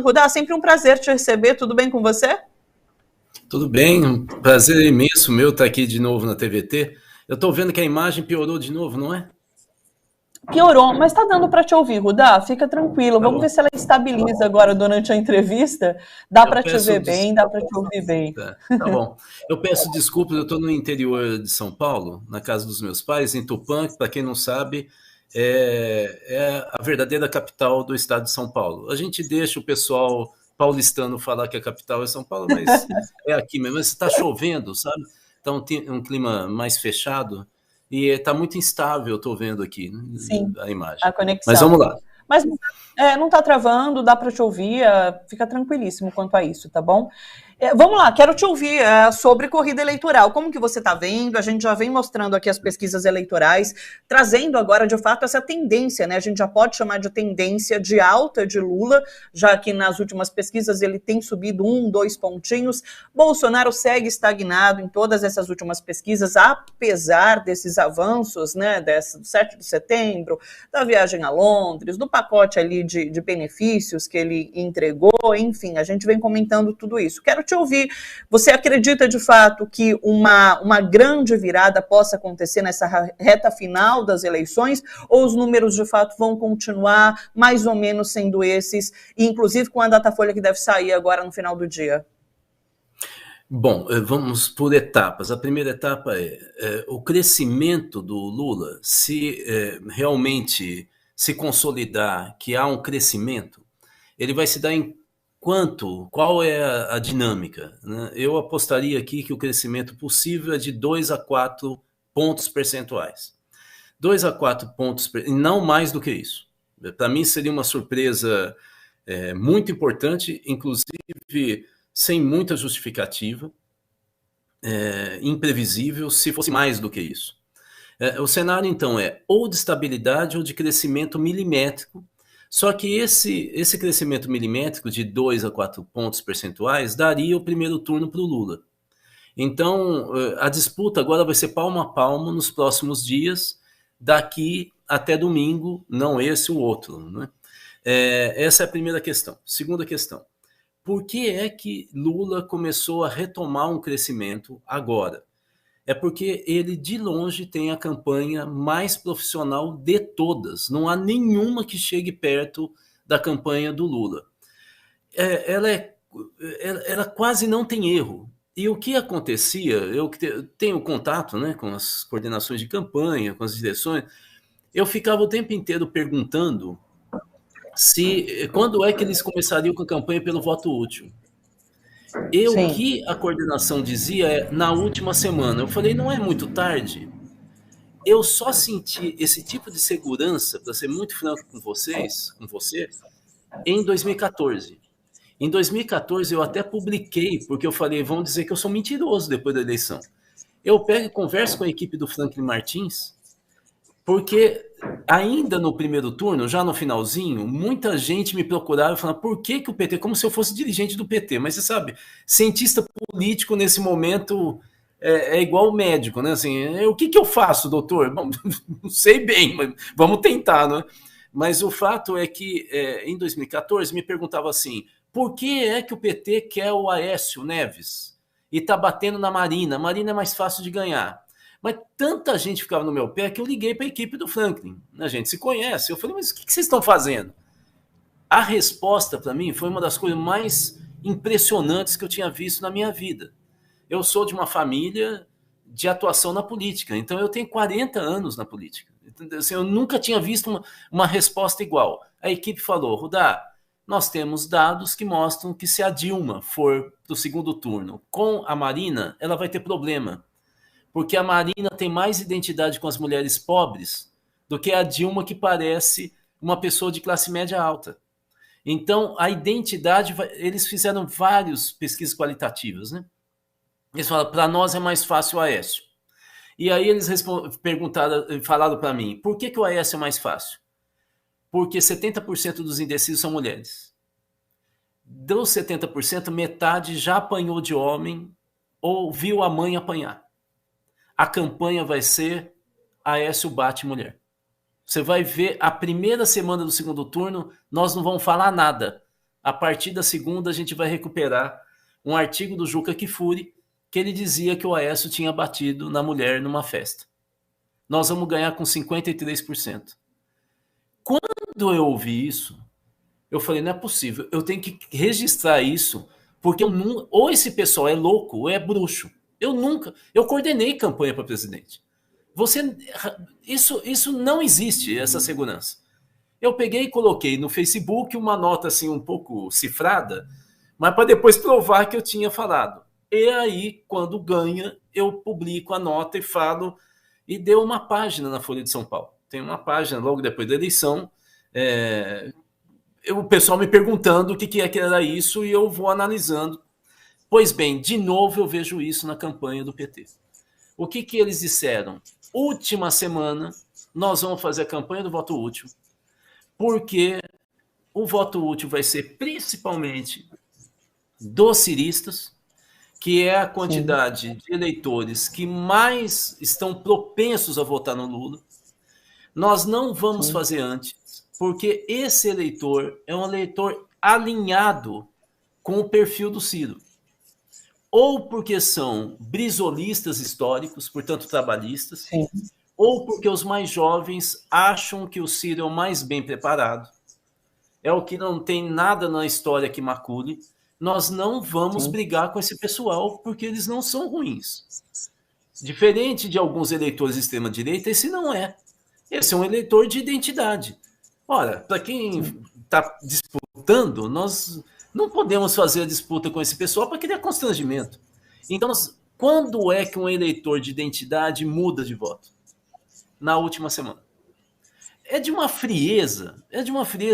Rudá, sempre um prazer te receber. Tudo bem com você? Tudo bem, um prazer imenso meu estar aqui de novo na TVT. Eu estou vendo que a imagem piorou de novo, não é? Piorou, mas tá dando para te ouvir, Rudá. Fica tranquilo. Tá Vamos ver bom. se ela estabiliza agora durante a entrevista. Dá Eu para te peço ver bem, dá para desculpas. te ouvir bem. Tá bom. Eu peço desculpas, eu estou no interior de São Paulo, na casa dos meus pais, em Tupã, que, para quem não sabe, é a verdadeira capital do estado de São Paulo. A gente deixa o pessoal paulistano falar que a capital é São Paulo, mas é aqui mesmo. Mas está chovendo, sabe? Está um clima mais fechado e está muito instável, eu estou vendo aqui, né, Sim, a imagem. a Mas conexão. vamos lá. Mas não tá travando, dá para te ouvir, fica tranquilíssimo quanto a isso, tá bom? Vamos lá, quero te ouvir sobre corrida eleitoral. Como que você está vendo? A gente já vem mostrando aqui as pesquisas eleitorais, trazendo agora, de fato, essa tendência, né? A gente já pode chamar de tendência de alta de Lula, já que nas últimas pesquisas ele tem subido 1, 2 pontinhos. Bolsonaro segue estagnado em todas essas últimas pesquisas, apesar desses avanços, né? Do 7 de setembro, da viagem a Londres, do pacote ali de benefícios que ele entregou, enfim, a gente vem comentando tudo isso. Quero te ouvir. Você acredita de fato que uma grande virada possa acontecer nessa reta final das eleições, ou os números de fato vão continuar mais ou menos sendo esses, inclusive com a Datafolha que deve sair agora no final do dia? Bom, vamos por etapas. A primeira etapa é o crescimento do Lula, se realmente se consolidar que há um crescimento, ele vai se dar em qual é a dinâmica, né? Eu apostaria aqui que o crescimento possível é de 2 a 4 pontos percentuais. 2 a 4 pontos, e não mais do que isso. Para mim seria uma surpresa muito importante, inclusive sem muita justificativa, imprevisível, se fosse mais do que isso. O cenário, então, é ou de estabilidade ou de crescimento milimétrico, só que esse crescimento milimétrico de 2 a 4 pontos percentuais daria o primeiro turno para o Lula. Então, a disputa agora vai ser palmo a palmo nos próximos dias, daqui até domingo, não esse, o outro, né? Essa é a primeira questão. Segunda questão: por que é que Lula começou a retomar um crescimento agora? É porque ele, de longe, tem a campanha mais profissional de todas. Não há nenhuma que chegue perto da campanha do Lula. Ela quase não tem erro. E o que acontecia, eu tenho contato, né, com as coordenações de campanha, com as direções, eu ficava o tempo inteiro perguntando quando é que eles começariam com a campanha pelo voto útil. E o Sim. que a coordenação dizia na última semana. Eu falei, não é muito tarde? Eu só senti esse tipo de segurança, para ser muito franco com você, em 2014. Em 2014 eu até publiquei, porque eu falei, vão dizer que eu sou mentiroso depois da eleição. Eu pego e converso com a equipe do Franklin Martins, porque ainda no primeiro turno, já no finalzinho, muita gente me procurava e falava, por que o PT, como se eu fosse dirigente do PT, mas você sabe, cientista político nesse momento é igual médico, né? Assim, o que eu faço, doutor? Bom, não sei bem, mas vamos tentar, né? Mas o fato é que em 2014 me perguntava assim, por que é que o PT quer o Aécio Neves e está batendo na Marina? A Marina é mais fácil de ganhar. Mas tanta gente ficava no meu pé que eu liguei para a equipe do Franklin. A gente se conhece. Eu falei, mas o que vocês estão fazendo? A resposta para mim foi uma das coisas mais impressionantes que eu tinha visto na minha vida. Eu sou de uma família de atuação na política, então eu tenho 40 anos na política. Assim, eu nunca tinha visto uma resposta igual. A equipe falou, Rudá, nós temos dados que mostram que se a Dilma for para o segundo turno com a Marina, ela vai ter problema. Porque a Marina tem mais identidade com as mulheres pobres do que a Dilma, que parece uma pessoa de classe média alta. Então, a identidade, eles fizeram várias pesquisas qualitativas, né? Eles falaram, para nós é mais fácil o Aécio. E aí eles falaram para mim, por que o Aécio é mais fácil? Porque 70% dos indecisos são mulheres. Dos 70%, metade já apanhou de homem ou viu a mãe apanhar. A campanha vai ser Aécio bate mulher. Você vai ver a primeira semana do segundo turno, nós não vamos falar nada. A partir da segunda, a gente vai recuperar um artigo do Juca Kfouri, que ele dizia que o Aécio tinha batido na mulher numa festa. Nós vamos ganhar com 53%. Quando eu ouvi isso, eu falei, não é possível, eu tenho que registrar isso, porque ou esse pessoal é louco ou é bruxo. Eu coordenei campanha para presidente. Isso não existe, essa segurança. Eu peguei e coloquei no Facebook uma nota assim um pouco cifrada, mas para depois provar que eu tinha falado. E aí, quando ganha, eu publico a nota e falo, e deu uma página na Folha de São Paulo. Tem uma página logo depois da eleição, o pessoal me perguntando o que era isso e eu vou analisando. Pois bem, de novo eu vejo isso na campanha do PT. O que eles disseram? Última semana, nós vamos fazer a campanha do voto útil, porque o voto útil vai ser principalmente dos ciristas, que é a quantidade de eleitores que mais estão propensos a votar no Lula. Nós não vamos fazer antes, porque esse eleitor é um eleitor alinhado com o perfil do Ciro. Ou porque são brisolistas históricos, portanto trabalhistas, ou porque os mais jovens acham que o Ciro é o mais bem preparado, é o que não tem nada na história que macule. Nós não vamos brigar com esse pessoal porque eles não são ruins. Diferente de alguns eleitores de extrema-direita, esse não é. Esse é um eleitor de identidade. Ora, para quem está disputando, nós não podemos fazer a disputa com esse pessoal para criar constrangimento. Então, quando é que um eleitor de identidade muda de voto? Na última semana. É de uma frieza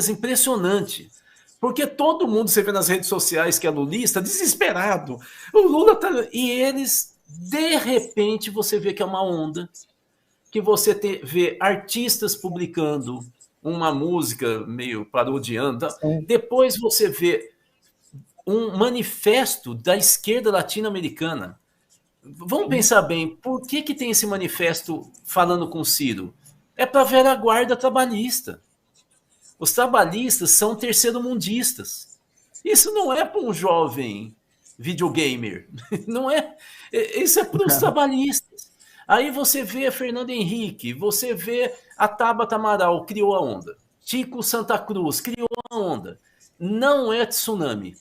impressionante. Porque todo mundo, você vê nas redes sociais que é lulista, desesperado. O Lula tá... E eles, de repente, você vê que é uma onda, que você vê artistas publicando uma música meio parodiando. Depois você vê um manifesto da esquerda latino-americana. Vamos pensar bem, por que tem esse manifesto falando com o Ciro? É para a velha guarda trabalhista. Os trabalhistas são terceiro-mundistas. Isso não é para um jovem videogamer. Não é. Isso é para os trabalhistas. Aí você vê a Fernando Henrique, você vê a Tabata Amaral, criou a onda. Chico Santa Cruz criou a onda. Não é tsunami.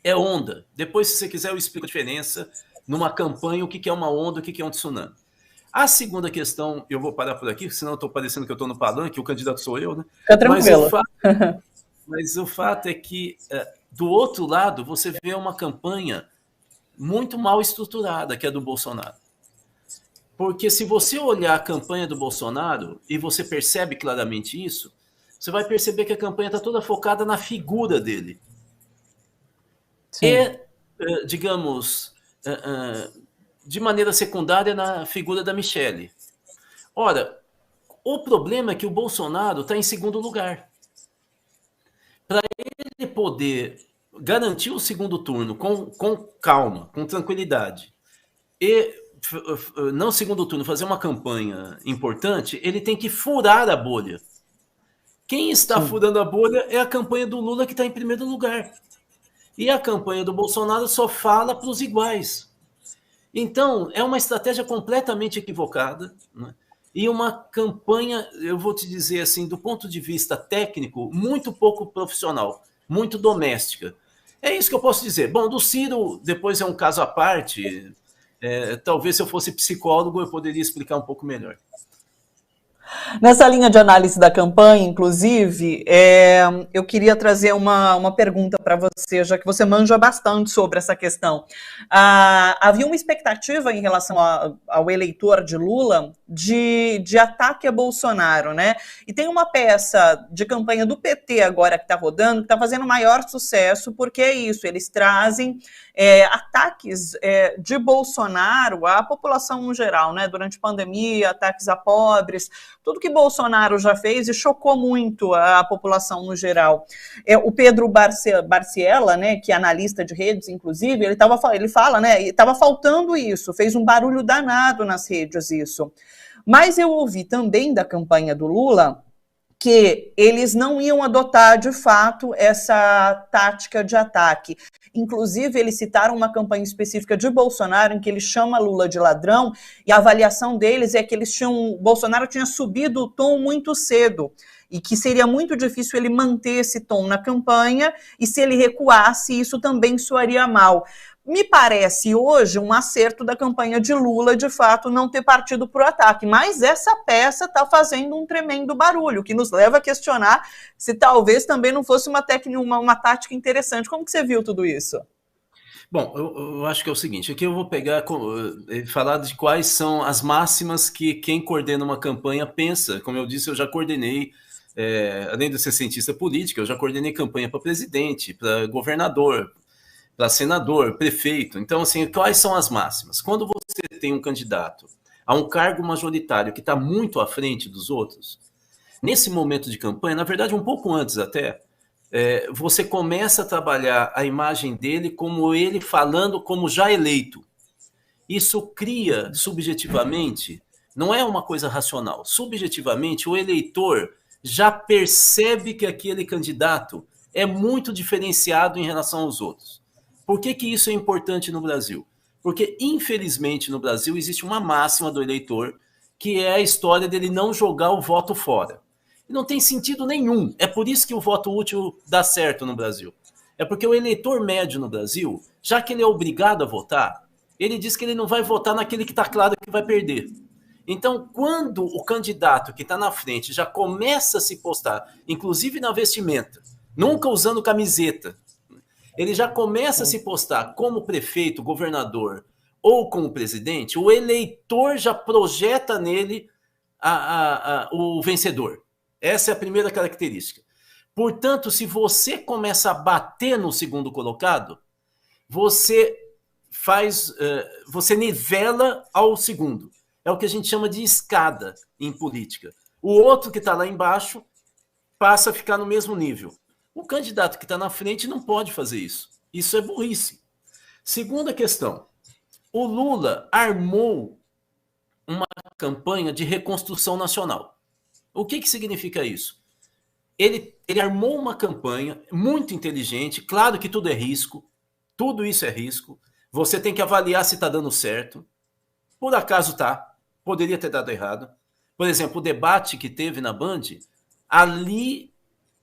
É onda. Depois, se você quiser, eu explico a diferença numa campanha, o que é uma onda, o que é um tsunami. A segunda questão, eu vou parar por aqui, senão eu estou parecendo que eu estou no palanque, o candidato sou eu, né? Fica tranquilo. Mas o fato é que, do outro lado, você vê uma campanha muito mal estruturada, que é do Bolsonaro. Porque se você olhar a campanha do Bolsonaro, e você percebe claramente isso, você vai perceber que a campanha está toda focada na figura dele. Sim. E, digamos, de maneira secundária na figura da Michelle. Ora, o problema é que o Bolsonaro está em segundo lugar. Para ele poder garantir o segundo turno com calma, com tranquilidade, e não segundo turno, fazer uma campanha importante, ele tem que furar a bolha. Quem está furando a bolha é a campanha do Lula, que está em primeiro lugar. E a campanha do Bolsonaro só fala para os iguais. Então, é uma estratégia completamente equivocada, né? E uma campanha, eu vou te dizer assim, do ponto de vista técnico, muito pouco profissional, muito doméstica. É isso que eu posso dizer. Bom, do Ciro, depois é um caso à parte. Talvez se eu fosse psicólogo eu poderia explicar um pouco melhor. Nessa linha de análise da campanha, inclusive, eu queria trazer uma pergunta para você, já que você manja bastante sobre essa questão. Havia uma expectativa em relação ao eleitor de Lula de ataque a Bolsonaro, né? E tem uma peça de campanha do PT agora que está rodando, que está fazendo maior sucesso, porque é isso, eles trazem ataques de Bolsonaro à população no geral, né? Durante a pandemia, ataques a pobres, tudo que Bolsonaro já fez e chocou muito a população no geral. O Pedro Barciela, né, que é analista de redes, inclusive, ele fala, né, estava faltando isso, fez um barulho danado nas redes isso. Mas eu ouvi também da campanha do Lula que eles não iam adotar, de fato, essa tática de ataque. Inclusive, eles citaram uma campanha específica de Bolsonaro, em que ele chama Lula de ladrão, e a avaliação deles é que Bolsonaro tinha subido o tom muito cedo, e que seria muito difícil ele manter esse tom na campanha, e se ele recuasse, isso também soaria mal. Me parece hoje um acerto da campanha de Lula, de fato, não ter partido para o ataque, mas essa peça está fazendo um tremendo barulho, que nos leva a questionar se talvez também não fosse uma tática interessante. Como que você viu tudo isso? Bom, eu acho que é o seguinte, aqui eu vou pegar falar de quais são as máximas que quem coordena uma campanha pensa. Como eu disse, eu já coordenei, além de ser cientista político, eu já coordenei campanha para presidente, para governador, para senador, prefeito. Então, assim, quais são as máximas? Quando você tem um candidato a um cargo majoritário que está muito à frente dos outros, nesse momento de campanha, na verdade, um pouco antes até, você começa a trabalhar a imagem dele como ele falando como já eleito. Isso cria, subjetivamente, não é uma coisa racional, subjetivamente, o eleitor já percebe que aquele candidato é muito diferenciado em relação aos outros. Por que isso é importante no Brasil? Porque, infelizmente, no Brasil existe uma máxima do eleitor, que é a história dele não jogar o voto fora. E não tem sentido nenhum. É por isso que o voto útil dá certo no Brasil. É porque o eleitor médio no Brasil, já que ele é obrigado a votar, ele diz que ele não vai votar naquele que está claro que vai perder. Então, quando o candidato que está na frente já começa a se postar, inclusive na vestimenta, nunca usando camiseta, ele já começa a se postar como prefeito, governador ou como presidente, o eleitor já projeta nele o vencedor. Essa é a primeira característica. Portanto, se você começa a bater no segundo colocado, você nivela ao segundo. É o que a gente chama de escada em política. O outro que está lá embaixo passa a ficar no mesmo nível. O candidato que está na frente não pode fazer isso. Isso é burrice. Segunda questão. O Lula armou uma campanha de reconstrução nacional. O que significa isso? Ele armou uma campanha muito inteligente. Claro que tudo é risco. Tudo isso é risco. Você tem que avaliar se está dando certo. Por acaso tá. Poderia ter dado errado. Por exemplo, o debate que teve na Band, ali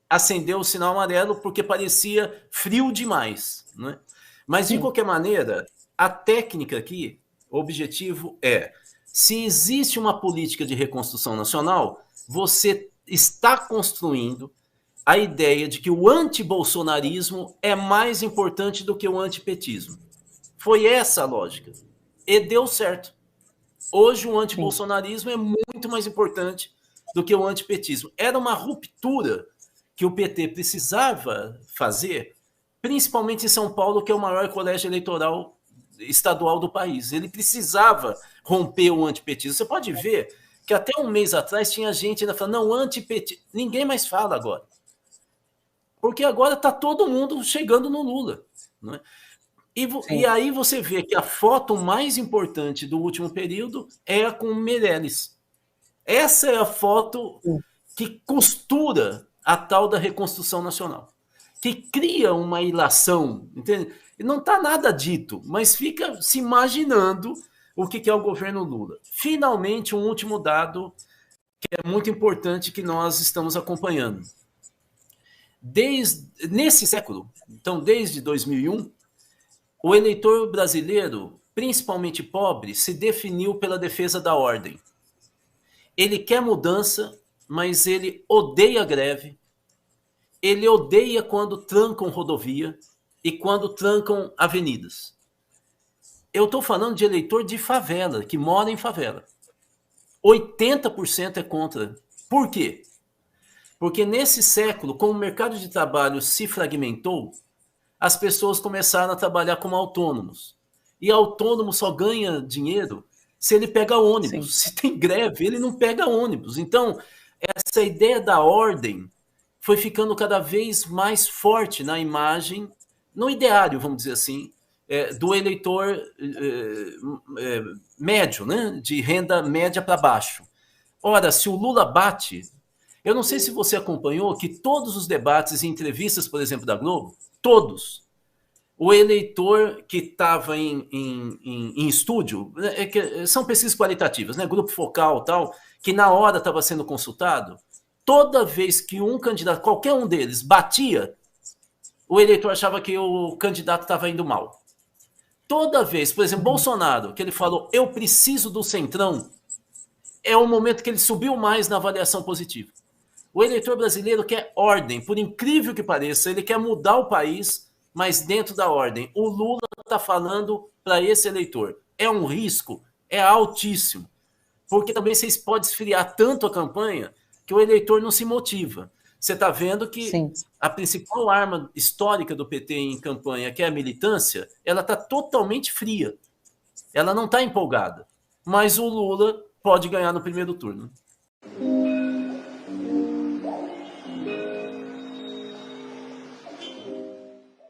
acendeu o sinal amarelo porque parecia frio demais, né? Mas, de qualquer maneira, a técnica aqui, o objetivo é, se existe uma política de reconstrução nacional, você está construindo a ideia de que o antibolsonarismo é mais importante do que o antipetismo. Foi essa a lógica. E deu certo. Hoje o antibolsonarismo é muito mais importante do que o antipetismo. Era uma ruptura que o PT precisava fazer, principalmente em São Paulo, que é o maior colégio eleitoral estadual do país. Ele precisava romper o antipetismo. Você pode ver que até um mês atrás tinha gente ainda falando, não, antipetismo. Ninguém mais fala agora. Porque agora está todo mundo chegando no Lula. Não é? E aí você vê que a foto mais importante do último período é a com Meirelles. Essa é a foto que costura a tal da reconstrução nacional, que cria uma ilação, entende? E não está nada dito, mas fica se imaginando o que é o governo Lula. Finalmente, um último dado que é muito importante que nós estamos acompanhando. Nesse século, então desde 2001, o eleitor brasileiro, principalmente pobre, se definiu pela defesa da ordem. Ele quer mudança, mas ele odeia greve, ele odeia quando trancam rodovia e quando trancam avenidas. Eu estou falando de eleitor de favela, que mora em favela. 80% é contra. Por quê? Porque nesse século, como o mercado de trabalho se fragmentou, as pessoas começaram a trabalhar como autônomos. E autônomo só ganha dinheiro se ele pega ônibus. Sim. Se tem greve, ele não pega ônibus. Então, essa ideia da ordem foi ficando cada vez mais forte na imagem, no ideário, vamos dizer assim, do eleitor médio, né? De renda média para baixo. Ora, se o Lula bate, Eu não sei se você acompanhou que todos os debates e entrevistas, por exemplo, da Globo, todos, o eleitor que estava em estúdio, são pesquisas qualitativas, né? Grupo focal tal, que na hora estava sendo consultado, toda vez que um candidato, qualquer um deles, batia, o eleitor achava que o candidato estava indo mal. Toda vez, por exemplo, Bolsonaro, que ele falou, eu preciso do Centrão, é o momento que ele subiu mais na avaliação positiva. O eleitor brasileiro quer ordem, por incrível que pareça, ele quer mudar o país, mas dentro da ordem. O Lula está falando para esse eleitor, é um risco, é altíssimo, porque também vocês podem esfriar tanto a campanha que o eleitor não se motiva. Você está vendo que Sim. a principal arma histórica do PT em campanha, que é a militância, ela está totalmente fria. Ela não está empolgada. Mas o Lula pode ganhar no primeiro turno.